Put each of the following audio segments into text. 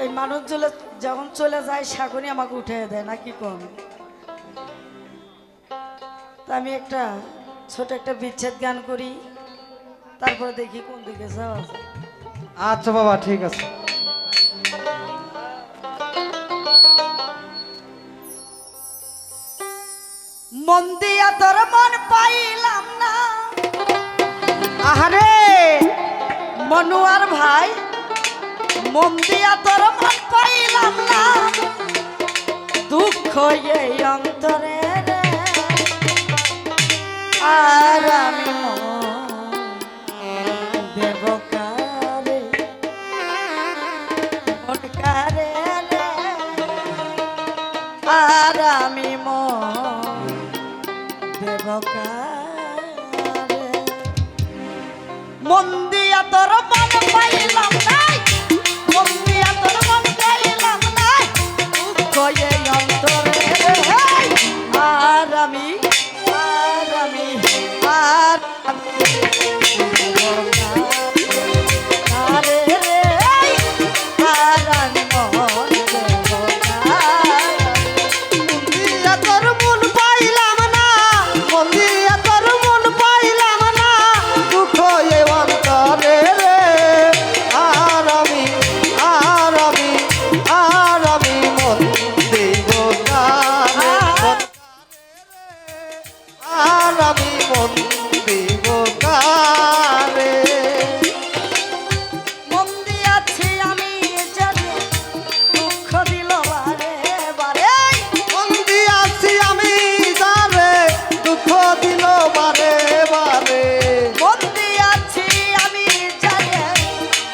এই মানুষ যখন চলে যায় শাকুনি আমাকে উঠে দেয় নাকি কম। তা আমি একটা ছোট একটা বিচ্ছেদ গান করি, তারপরে দেখি কোন দিকে যাওয়া যায়। আচ্ছা বাবা, ঠিক আছে। মন দিয়া তোর মন পাইলাম না, আহারে মনুয়ার ভাই, মন দিয়া তোর মন পাইলাম না, দুঃখ এই অন্তরে রে, আর আমি দেব কারে, মন কারে রে, আর আমি দেব কারে। মন দিয়া তোর মন পাইলাম নাই, মন দিয়া তোর মন পাইলাম নাই, দুঃখ এই অন্তরে রে, আর আমি আর আমি আর কারে রে, আর আমি মন দেব কারে। দিয়া তোর মন পাইলাম না, মন দিয়া তোর মন পাইলাম না, দুঃখ এ অন্তরে রে, আর আমি মন দেব কারে, আর আমি মন দেব কারে। মন দিয়াছি আমি জানি, দুঃখ দিল বারে বারে, মন দিয়াছি আমি যারে, দুঃখ দিল বারে বারে। মন দিয়াছি আমি জানি,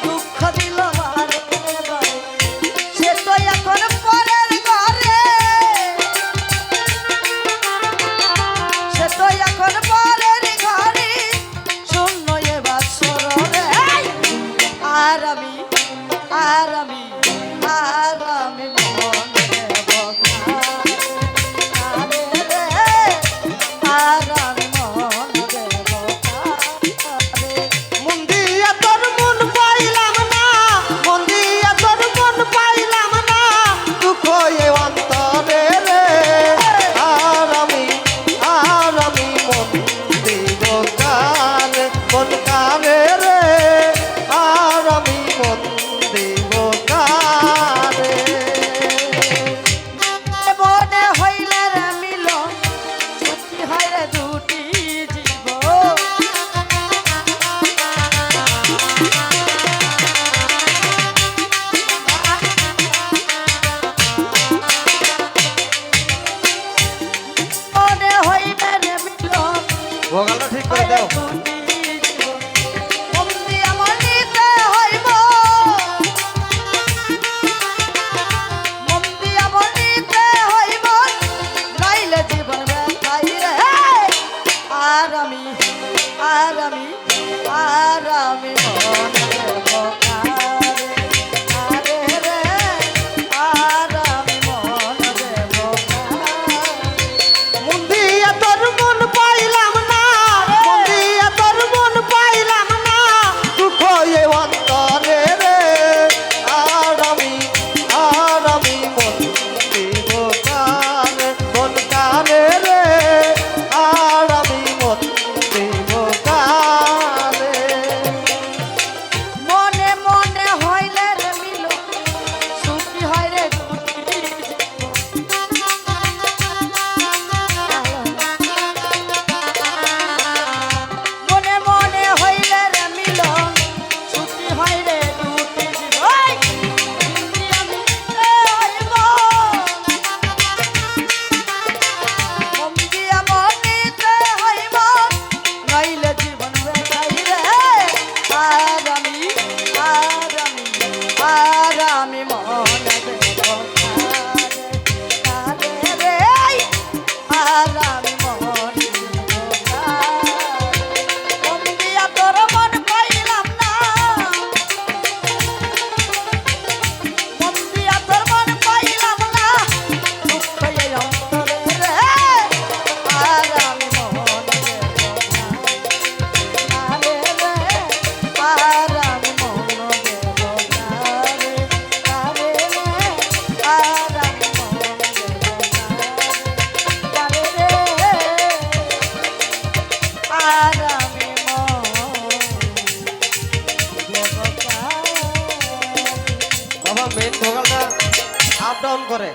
দুঃখ দিল বারে বারে, সে তো এখন পরের ঘরে, সে তো এখন পরের ঘরে, শূন্য এ বাসর রে, আর আমি আর আমি আর আমি মন দেব কারে রে, আর আমি মন দেব কারে। মন দিয়া তোর মন পাইলাম না, মন দিয়া তোর মন পাইলাম না, দুঃখ এ অন্তরে রে, আর আমি মন দেব কারে, মন কারে রে, আর আমি মন দেব কারে। মনে হইলে রে মিলন, ছুটি হয় রে দুটি জীবন, মনে হইলে রে মিলন, ভোগালটা ঠিক করে দাও। দুটি জীবন, মন দিয়া মন নিতে হইব, মন দিয়া মন নিতে হইব, নাইলে জীবন ব্যথাই রে, আর আমি আর আমি আর আমি মন দেব কারে, কারে রে, আর আমি মন দেব কারে। মন দিয়া তোর মন পাইলাম না, মন দিয়া তোর মন পাইলাম না, দুঃখ এ অন্তরে রে, আর আমি মন দেব কারে, মন কারে রে, আর আমি মন দেব কারে। মনে মনে হইলে রে মিল, সুখী হয় রে দুটি মনে মনে হইলে রে মিল, সুখী হয় রে দুটি জীবন, কিন্তু আমি হইব, মন দিয়া মন নিতে হইব, নইলে জীবন ব্যথাই রে, আর আমি মন দেব কারে, কারে রে, আর আমি মন দেব কারে। মন দিয়া তোর মন পাইলাম না, মন দিয়া তোর মন পাইলাম না, দুঃখ এই অন্তরে রে, আর আমি মন দেব কারে রে, আর আমি মন দেব কারে, কারে আর আমি বাবা মেন ভোকালটা আপ ডাউন করে